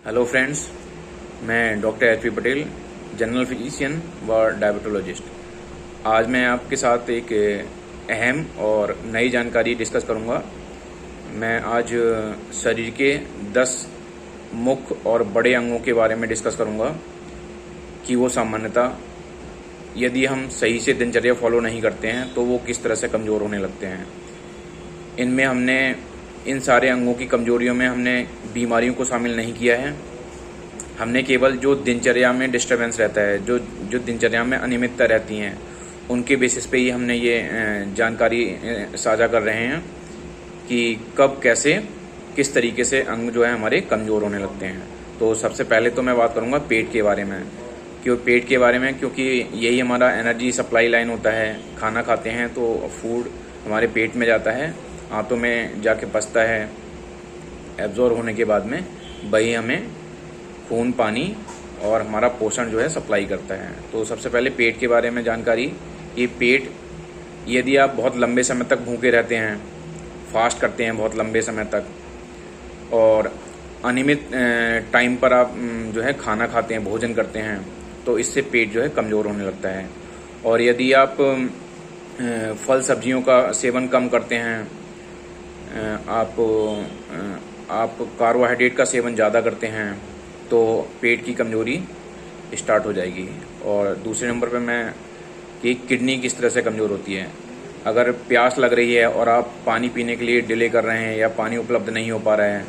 Hello friends, मैं doctor H P Patel, general physician व diabetologist. आज मैं आपके साथ एक अहम और नई जानकारी डिस्कस करूंगा। मैं आज शरीर के 10 मुख्य और बड़े अंगों के बारे में डिस्कस करूंगा कि वो सामान्यतः यदि हम सही से दिनचर्या फॉलो नहीं करते हैं तो वो किस तरह से कमज़ोर होने लगते हैं। इनमें हमने इन सारे अंगों की कमजोरियों में हमने बीमारियों को शामिल नहीं किया है। हमने केवल जो दिनचर्या में डिस्टरबेंस रहता है, जो दिनचर्या में अनियमितता रहती हैं, उनके बेसिस पे ही हमने ये जानकारी साझा कर रहे हैं कि कब कैसे किस तरीके से अंग जो है हमारे कमज़ोर होने लगते हैं। तो सबसे पहले तो मैं बात करूँगा पेट के बारे में, क्योंकि यही हमारा एनर्जी सप्लाई लाइन होता है। खाना खाते हैं तो फूड हमारे पेट में जाता है, आंतों में जाके पचता है, एब्जॉर्ब होने के बाद में वही हमें खून, पानी और हमारा पोषण जो है सप्लाई करता है। तो सबसे पहले पेट के बारे में जानकारी। ये पेट, यदि आप बहुत लंबे समय तक भूखे रहते हैं, फास्ट करते हैं बहुत लंबे समय तक और अनियमित टाइम पर आप जो है खाना खाते हैं, भोजन करते हैं, तो इससे पेट जो है कमज़ोर होने लगता है। और यदि आप फल सब्जियों का सेवन कम करते हैं, आप कार्बोहाइड्रेट का सेवन ज़्यादा करते हैं, तो पेट की कमज़ोरी स्टार्ट हो जाएगी। और दूसरे नंबर पे मैं कि किडनी किस तरह से कमज़ोर होती है। अगर प्यास लग रही है और आप पानी पीने के लिए डिले कर रहे हैं या पानी उपलब्ध नहीं हो पा रहा है,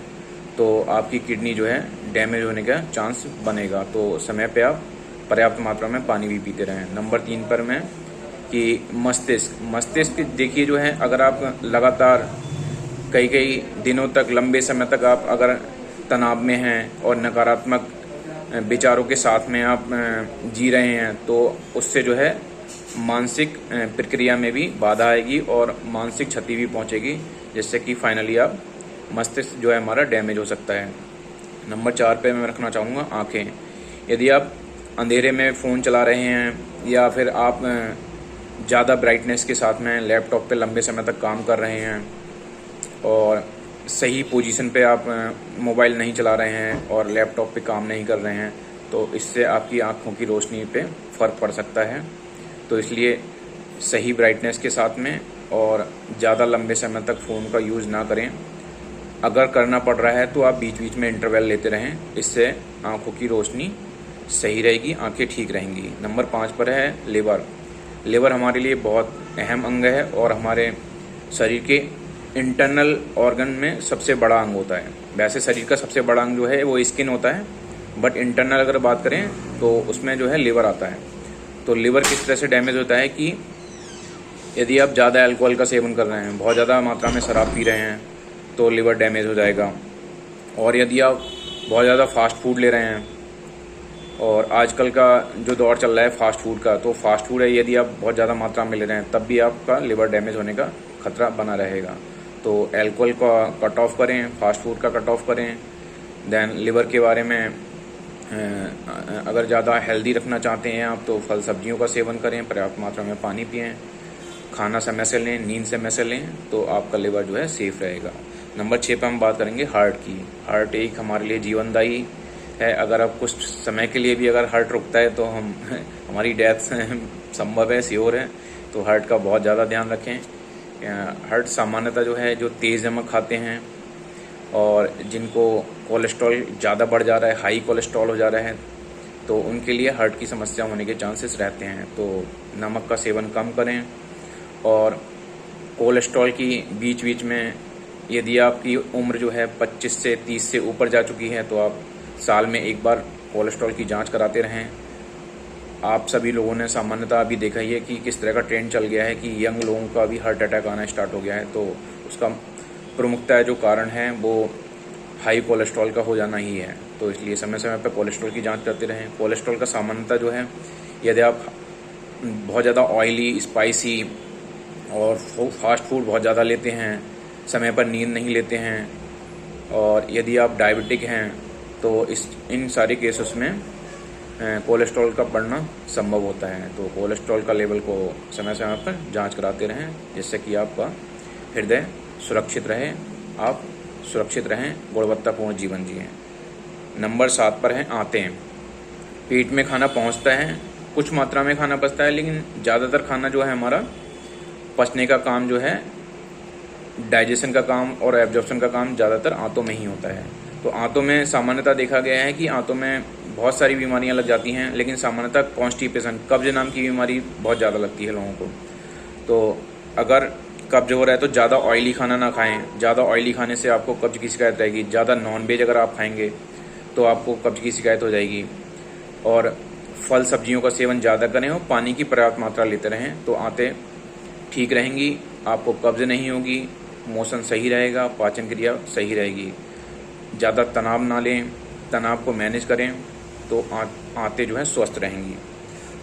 तो आपकी किडनी जो है डैमेज होने का चांस बनेगा। तो समय पे आप पर्याप्त मात्रा में पानी भी पीते रहें। नंबर 3 पर मैं कि मस्तिष्क देखिए जो है, अगर आप लगातार कई दिनों तक, लंबे समय तक आप अगर तनाव में हैं और नकारात्मक विचारों के साथ में आप जी रहे हैं, तो उससे जो है मानसिक प्रक्रिया में भी बाधा आएगी और मानसिक क्षति भी पहुंचेगी, जिससे कि फाइनली आप मस्तिष्क जो है हमारा डैमेज हो सकता है। नंबर 4 पे मैं रखना चाहूँगा आँखें। यदि आप अंधेरे में फ़ोन चला रहे हैं या फिर आप ज़्यादा ब्राइटनेस के साथ में लैपटॉप पे लंबे समय तक काम कर रहे हैं और सही पोजीशन पे आप मोबाइल नहीं चला रहे हैं और लैपटॉप पे काम नहीं कर रहे हैं, तो इससे आपकी आँखों की रोशनी पे फ़र्क पड़ सकता है। तो इसलिए सही ब्राइटनेस के साथ में और ज़्यादा लंबे समय तक फ़ोन का यूज़ ना करें। अगर करना पड़ रहा है तो आप बीच बीच में इंटरवल लेते रहें, इससे आँखों की रोशनी सही रहेगी, आँखें ठीक रहेंगी। नंबर 5 पर है लिवर हमारे लिए बहुत अहम अंग है और हमारे शरीर के इंटरनल ऑर्गन में सबसे बड़ा अंग होता है। वैसे शरीर का सबसे बड़ा अंग जो है वो स्किन होता है, बट इंटरनल अगर बात करें तो उसमें जो है लिवर आता है। तो लिवर किस तरह से डैमेज होता है कि यदि आप ज़्यादा अल्कोहल का सेवन कर रहे हैं, बहुत ज़्यादा मात्रा में शराब पी रहे हैं, तो लिवर डैमेज हो जाएगा। और यदि आप बहुत ज़्यादा फास्ट फूड ले रहे हैं, और आजकल का जो दौर चल रहा है फास्ट फूड का, तो फास्ट फूड है यदि आप बहुत ज़्यादा मात्रा में ले रहे हैं, तब भी आपका लिवर डैमेज होने का खतरा बना रहेगा। तो अल्कोहल का कट ऑफ करें, फास्ट फूड का कट ऑफ करें। देन लिवर के बारे में अगर ज़्यादा हेल्दी रखना चाहते हैं आप, तो फल सब्जियों का सेवन करें, पर्याप्त मात्रा में पानी पिएं, खाना समय से लें, नींद समय से लें, तो आपका लिवर जो है सेफ रहेगा। नंबर 6 पर हम बात करेंगे हार्ट की। हार्ट एक हमारे लिए जीवनदायी है। अगर आप कुछ समय के लिए भी अगर हार्ट रुकता है तो हमारी डेथ संभव है, श्योर है। तो हार्ट का बहुत ज़्यादा ध्यान रखें। हार्ट सामान्यतः जो है, जो तेज़ नमक खाते हैं और जिनको कोलेस्ट्रॉल ज़्यादा बढ़ जा रहा है, हाई कोलेस्ट्रॉल हो जा रहा है, तो उनके लिए हार्ट की समस्या होने के चांसेस रहते हैं। तो नमक का सेवन कम करें। और कोलेस्ट्रॉल की बीच बीच में, यदि आपकी उम्र जो है 25 से 30 से ऊपर जा चुकी है, तो आप साल में एक बार कोलेस्ट्रॉल की जांच कराते रहें। आप सभी लोगों ने सामान्यतः अभी देखा ही है कि किस तरह का ट्रेंड चल गया है कि यंग लोगों का भी हार्ट अटैक आना स्टार्ट हो गया है। तो उसका प्रमुखतः जो कारण है वो हाई कोलेस्ट्रॉल का हो जाना ही है। तो इसलिए समय समय पर कोलेस्ट्रॉल की जांच करते रहें। कोलेस्ट्रॉल का सामान्यतः जो है, यदि आप बहुत ज़्यादा ऑयली, स्पाइसी और फास्ट फूड बहुत ज़्यादा लेते हैं, समय पर नींद नहीं लेते हैं, और यदि आप डायबिटिक हैं, तो इन सारे केसेस में कोलेस्ट्रॉल का बढ़ना संभव होता है। तो कोलेस्ट्रॉल का लेवल को समय समय पर जांच कराते रहें, जिससे कि आपका हृदय सुरक्षित रहे, आप सुरक्षित रहें, गुणवत्तापूर्ण जीवन जिएं। नंबर 7 पर है आंतें। पेट में खाना पहुंचता है, कुछ मात्रा में खाना पचता है, लेकिन ज़्यादातर खाना जो है हमारा पचने का काम जो है, डाइजेशन का काम और एब्जॉर्प्शन का काम ज़्यादातर आंतों में ही होता है। तो आंतों में सामान्यतः देखा गया है कि आंतों में बहुत सारी बीमारियां लग जाती हैं, लेकिन सामान्यतः कॉन्स्टिपेशन, कब्ज नाम की बीमारी बहुत ज़्यादा लगती है लोगों को। तो अगर कब्ज हो रहा है तो ज़्यादा ऑयली खाना ना खाएं। ज़्यादा ऑयली खाने से आपको कब्ज की शिकायत रहेगी। ज़्यादा नॉनवेज अगर आप खाएंगे तो आपको कब्ज की शिकायत हो जाएगी। और फल सब्जियों का सेवन ज़्यादा करें और पानी की पर्याप्त मात्रा लेते रहें तो आंतें ठीक रहेंगी, आपको कब्ज नहीं होगी, मोशन सही रहेगा, पाचन क्रिया सही रहेगी। ज़्यादा तनाव ना लें, तनाव को मैनेज करें तो आंतें जो है स्वस्थ रहेंगी।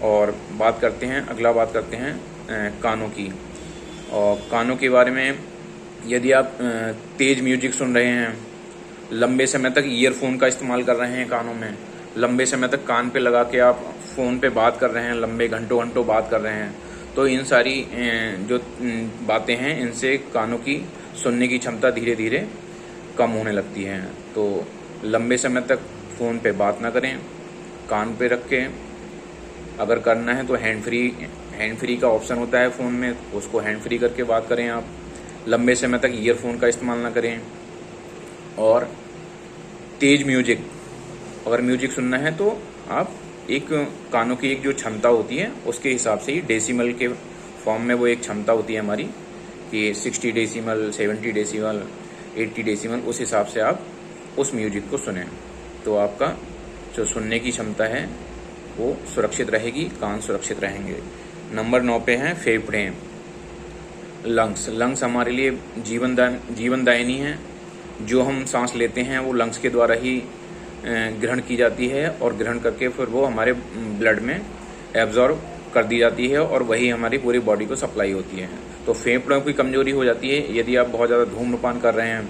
और अगला बात करते हैं कानों की। और कानों के बारे में, यदि आप तेज़ म्यूजिक सुन रहे हैं, लंबे समय तक ईयरफोन का इस्तेमाल कर रहे हैं कानों में, लंबे समय तक कान पे लगा के आप फ़ोन पे बात कर रहे हैं, लंबे घंटों घंटों बात कर रहे हैं, तो इन सारी जो बातें हैं, इनसे कानों की सुनने की क्षमता धीरे धीरे कम होने लगती है। तो लंबे समय तक फ़ोन पे बात ना करें, कान पे रख के, अगर करना है तो हैंड फ्री का ऑप्शन होता है फ़ोन में, उसको हैंड फ्री करके बात करें आप। लंबे समय तक ईयरफोन का इस्तेमाल ना करें। और तेज़ म्यूजिक, अगर म्यूजिक सुनना है तो आप कानों की एक जो क्षमता होती है उसके हिसाब से ही, डेसिमल के फॉर्म में वो एक क्षमता होती है हमारी कि 60 डेसिमल, 70 डेसिमल, 80 डेसिमल, उस हिसाब से आप उस म्यूजिक को सुनें तो आपका जो सुनने की क्षमता है वो सुरक्षित रहेगी, कान सुरक्षित रहेंगे। नंबर 9 पे हैं फेफड़े, लंग्स हमारे लिए जीवनदायिनी है। जो हम सांस लेते हैं वो लंग्स के द्वारा ही ग्रहण की जाती है और ग्रहण करके फिर वो हमारे ब्लड में एब्जॉर्ब कर दी जाती है और वही हमारी पूरी बॉडी को सप्लाई होती है। तो फेफड़ों की कमजोरी हो जाती है यदि आप बहुत ज़्यादा धूम्रपान कर रहे हैं,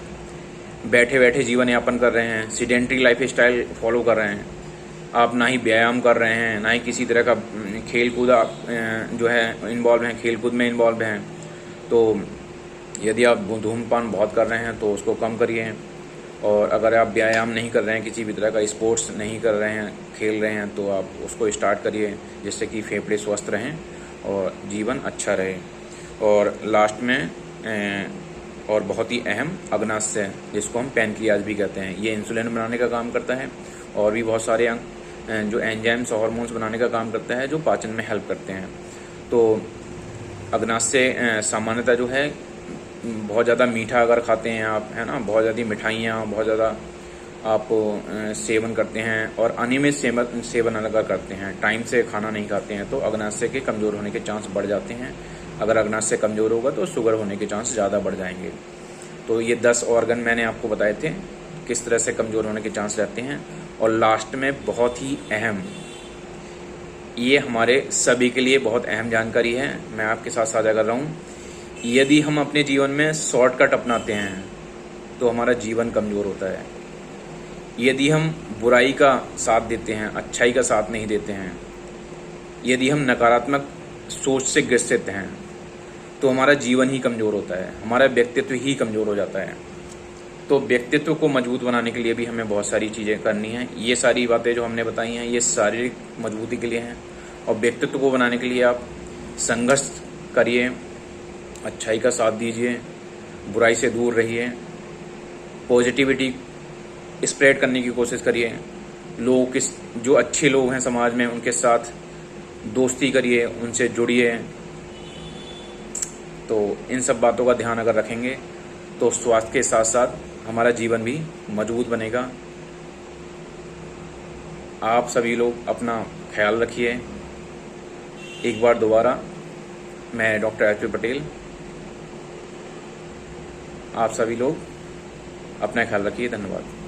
बैठे बैठे जीवन यापन कर रहे हैं, सीडेंट्री लाइफ स्टाइल फॉलो कर रहे हैं, आप ना ही व्यायाम कर रहे हैं, ना ही किसी तरह का खेल कूद आप जो है इन्वॉल्व हैं, खेल कूद में इन्वॉल्व हैं। तो यदि आप धूम्रपान बहुत कर रहे हैं तो उसको कम करिए। और अगर आप व्यायाम नहीं कर रहे हैं, किसी भी तरह का स्पोर्ट्स नहीं कर रहे हैं, खेल रहे हैं, तो आप उसको स्टार्ट करिए, जिससे कि फेफड़े स्वस्थ रहें और जीवन अच्छा रहे। और लास्ट में और बहुत ही अहम अग्नाशय, जिसको हम पैनक्रियाज भी कहते हैं, ये इंसुलिन बनाने का काम करता है और भी बहुत सारे जो एंजाइम्स और हार्मोन्स बनाने का काम करता है जो पाचन में हेल्प करते हैं। तो अग्नाशय सामान्यतः जो है, बहुत ज़्यादा मीठा अगर खाते हैं आप, है ना, बहुत ज़्यादा मिठाइयाँ बहुत ज़्यादा आप सेवन करते हैं और अनियमित सेवन अगर करते हैं, टाइम से खाना नहीं खाते हैं, तो अग्नाशय के कमज़ोर होने के चांस बढ़ जाते हैं। अगर अग्नाशय कमज़ोर होगा तो शुगर होने के चांस ज़्यादा बढ़ जाएंगे। तो ये 10 ऑर्गन मैंने आपको बताए थे किस तरह से कमज़ोर होने के चांस रहते हैं। और लास्ट में बहुत ही अहम, ये हमारे सभी के लिए बहुत अहम जानकारी है, मैं आपके साथ साझा कर रहा हूँ। यदि हम अपने जीवन में शॉर्टकट अपनाते हैं तो हमारा जीवन कमज़ोर होता है। यदि हम बुराई का साथ देते हैं, अच्छाई का साथ नहीं देते हैं, यदि हम नकारात्मक सोच से ग्रसित हैं, तो हमारा जीवन ही कमज़ोर होता है, हमारा व्यक्तित्व ही कमज़ोर हो जाता है। तो व्यक्तित्व को मजबूत बनाने के लिए भी हमें बहुत सारी चीज़ें करनी हैं। ये सारी बातें जो हमने बताई हैं ये शारीरिक मजबूती के लिए हैं, और व्यक्तित्व को बनाने के लिए आप संघर्ष करिए, अच्छाई का साथ दीजिए, बुराई से दूर रहिए, पॉजिटिविटी स्प्रेड करने की कोशिश करिए, जो अच्छे लोग हैं समाज में उनके साथ दोस्ती करिए, उनसे जुड़िए। तो इन सब बातों का ध्यान अगर रखेंगे तो स्वास्थ्य के साथ साथ हमारा जीवन भी मजबूत बनेगा। आप सभी लोग अपना ख्याल रखिए। एक बार दोबारा मैं डॉक्टर एच पी पटेल, आप सभी लोग अपना ख्याल रखिए। धन्यवाद।